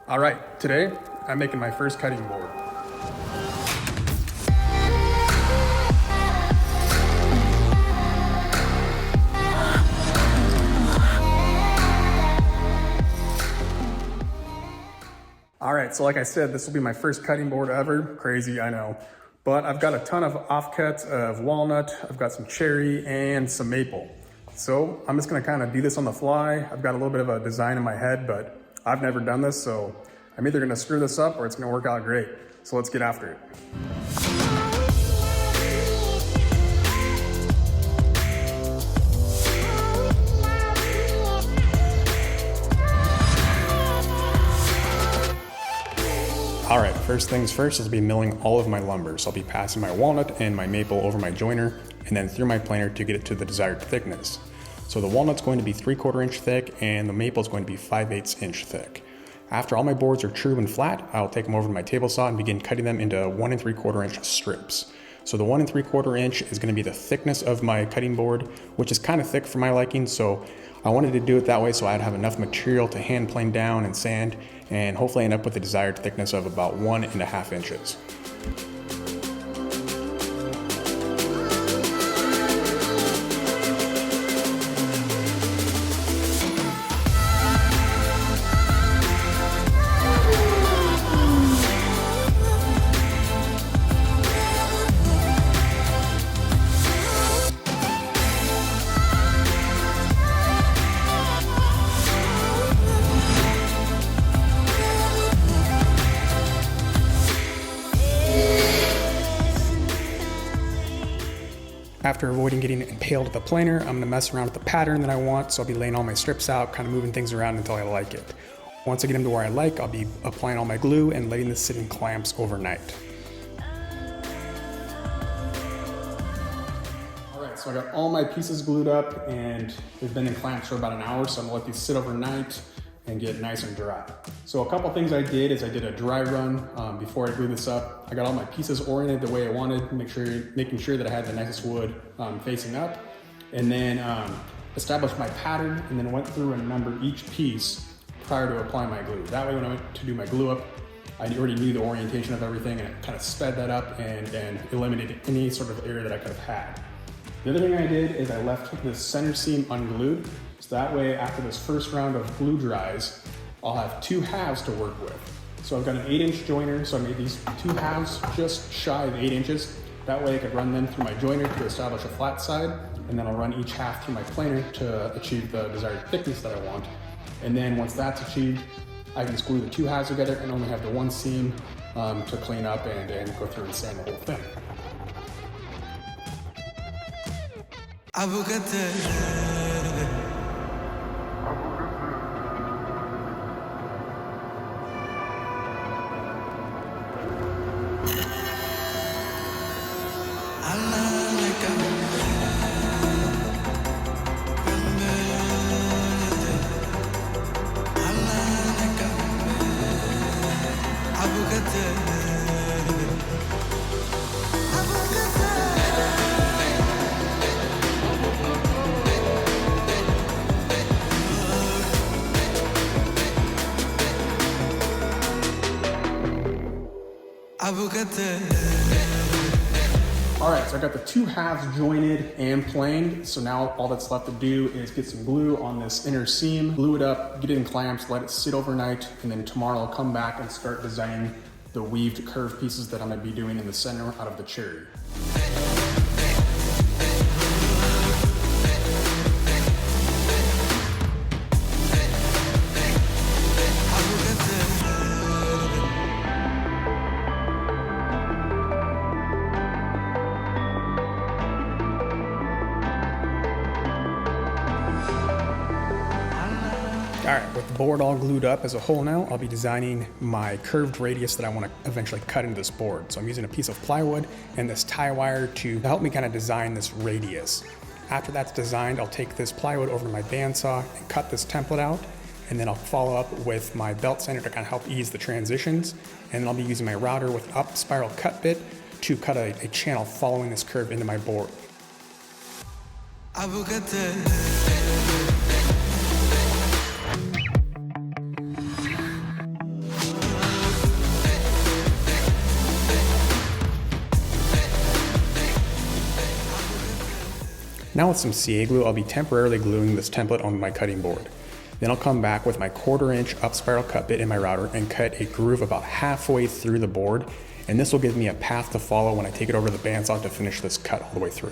All right, today I'm making my first cutting board. All right, so like I said, this will be my first cutting board ever. Crazy, I know. But I've got a ton of offcuts of walnut, I've got some cherry and some maple. So I'm just gonna kind of do this on the fly. I've got a little bit of a design in my head, but I've never done this, so I'm either gonna screw this up or it's gonna work out great. So let's get after it. All right, first things first is be milling all of my lumber. So I'll be passing my walnut and my maple over my joiner and then through my planer to get it to the desired thickness. So the walnut's going to be 3/4 inch thick and the maple is going to be 5/8 inch thick. After all my boards are true and flat, I'll take them over to my table saw and begin cutting them into 1 3/4 inch strips. So the 1 3/4 inch is going to be the thickness of my cutting board, which is kind of thick for my liking. So I wanted to do it that way so I'd have enough material to hand plane down and sand and hopefully end up with the desired thickness of about 1.5 inches. After avoiding getting impaled with the planer, I'm gonna mess around with the pattern that I want, so I'll be laying all my strips out, kind of moving things around until I like it. Once I get them to where I like, I'll be applying all my glue and letting this sit in clamps overnight. All right, so I got all my pieces glued up and they've been in clamps for about an hour, so I'm gonna let these sit overnight and get nice and dry. So a couple things I did is I did a dry run before I glued this up. I got all my pieces oriented the way I wanted, making sure that I had the nicest wood facing up, and then established my pattern, and then went through and numbered each piece prior to applying my glue. That way when I went to do my glue up, I already knew the orientation of everything and it kind of sped that up and eliminated any sort of error that I could have had. The other thing I did is I left this center seam unglued. So that way, after this first round of glue dries, I'll have 2 halves to work with. So I've got an 8-inch joiner, so I made these 2 halves just shy of 8 inches. That way I could run them through my joiner to establish a flat side, and then I'll run each half through my planer to achieve the desired thickness that I want. And then once that's achieved, I can just glue the 2 halves together and only have the 1 seam to clean up and go through and sand the whole thing. All right, so I got the 2 halves jointed and planed. So now all that's left to do is get some glue on this inner seam, glue it up, get it in clamps, let it sit overnight, and then tomorrow I'll come back and start designing the weaved curved pieces that I'm gonna be doing in the center out of the cherry. All right, with the board all glued up as a whole now, I'll be designing my curved radius that I want to eventually cut into this board. So I'm using a piece of plywood and this tie wire to help me kind of design this radius. After that's designed, I'll take this plywood over to my bandsaw and cut this template out, and then I'll follow up with my belt sander to kind of help ease the transitions. And then I'll be using my router with up spiral cut bit to cut a channel following this curve into my board. Now with some CA glue, I'll be temporarily gluing this template on my cutting board. Then I'll come back with my 1/4 inch up spiral cut bit in my router and cut a groove about halfway through the board, and this will give me a path to follow when I take it over the bandsaw to finish this cut all the way through.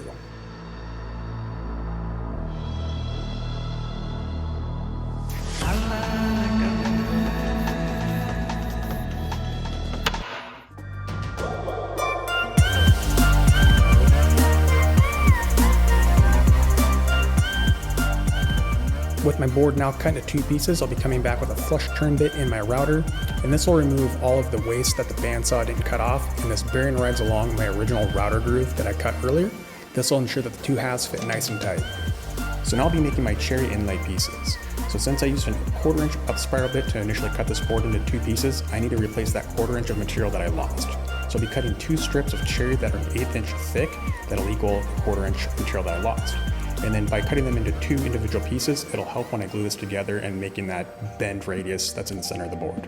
With my board now cut into 2 pieces, I'll be coming back with a flush turn bit in my router, and this will remove all of the waste that the bandsaw didn't cut off, and this bearing rides along my original router groove that I cut earlier. This will ensure that the 2 halves fit nice and tight. So now I'll be making my cherry inlay pieces. So since I used a 1/4 inch up spiral bit to initially cut this board into 2 pieces, I need to replace that 1/4 inch of material that I lost. So I'll be cutting 2 strips of cherry that are 1/8 inch thick that'll equal the 1/4 inch material that I lost. And then by cutting them into 2 individual pieces, it'll help when I glue this together and making that bend radius that's in the center of the board.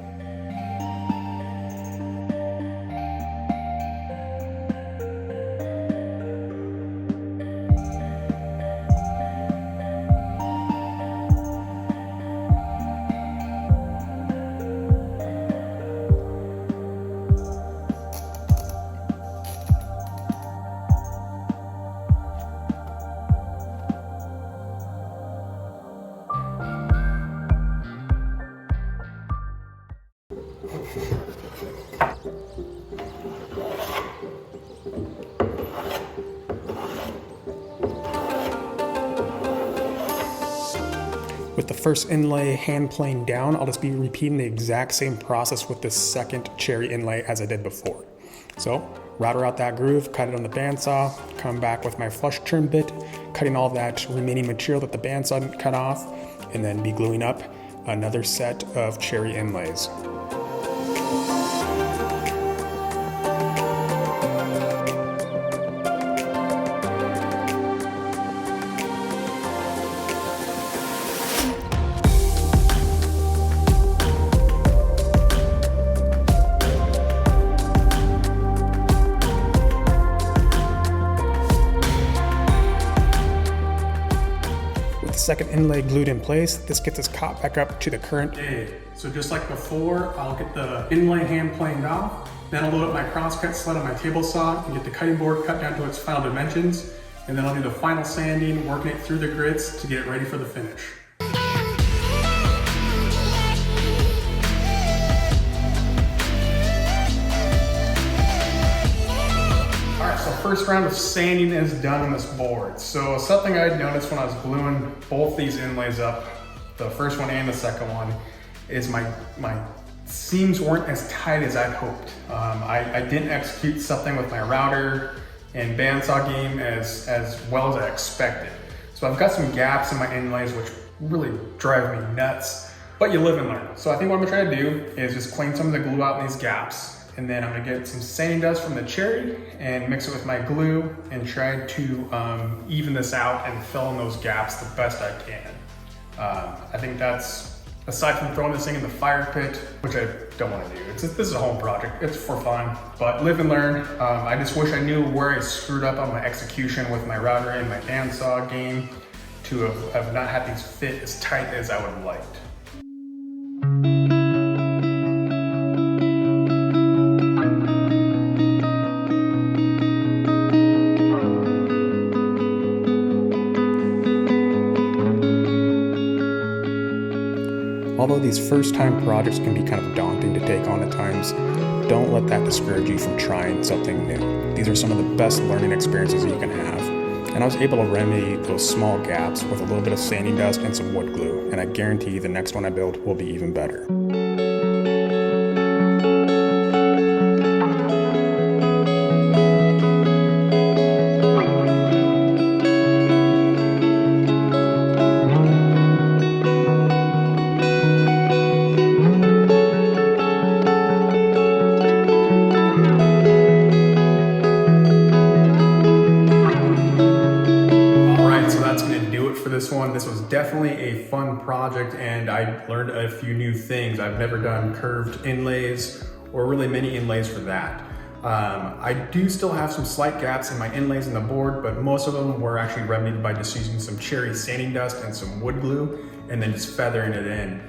With the first inlay hand planed down, I'll just be repeating the exact same process with the second cherry inlay as I did before. So, router out that groove, cut it on the bandsaw, come back with my flush turn bit, cutting all that remaining material that the bandsaw didn't cut off, and then be gluing up another set of cherry inlays. Second inlay glued in place, this gets us caught back up to the current. Okay, so just like before, I'll get the inlay hand planed off, then I'll load up my crosscut sled on my table saw and get the cutting board cut down to its final dimensions, and then I'll do the final sanding, working it through the grits to get it ready for the finish. First round of sanding is done on this board. So something I'd noticed when I was gluing both these inlays up, the first one and the second one, is my seams weren't as tight as I'd hoped. I didn't execute something with my router and bandsaw game as well as I expected. So I've got some gaps in my inlays which really drive me nuts, but you live and learn. So I think what I'm gonna try to do is just clean some of the glue out in these gaps. And then I'm gonna get some sanding dust from the cherry and mix it with my glue and try to even this out and fill in those gaps the best I can. I think that's, aside from throwing this thing in the fire pit, which I don't wanna do. This is a home project, it's for fun, but live and learn. I just wish I knew where I screwed up on my execution with my router and my bandsaw game to have not had these fit as tight as I would have liked. Although these first-time projects can be kind of daunting to take on at times, don't let that discourage you from trying something new. These are some of the best learning experiences you can have. And I was able to remedy those small gaps with a little bit of sanding dust and some wood glue, and I guarantee the next one I build will be even better. This was definitely a fun project, and I learned a few new things. I've never done curved inlays or really many inlays for that. I do still have some slight gaps in my inlays in the board, but most of them were actually remedied by just using some cherry sanding dust and some wood glue and then just feathering it in.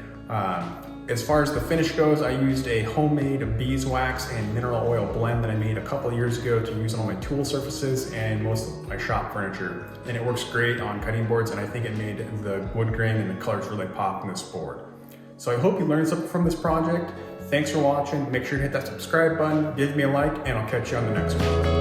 As far as the finish goes, I used a homemade beeswax and mineral oil blend that I made a couple years ago to use on all my tool surfaces and most of my shop furniture. And it works great on cutting boards, and I think it made the wood grain and the colors really pop in this board. So I hope you learned something from this project. Thanks for watching. Make sure to hit that subscribe button, give me a like, and I'll catch you on the next one.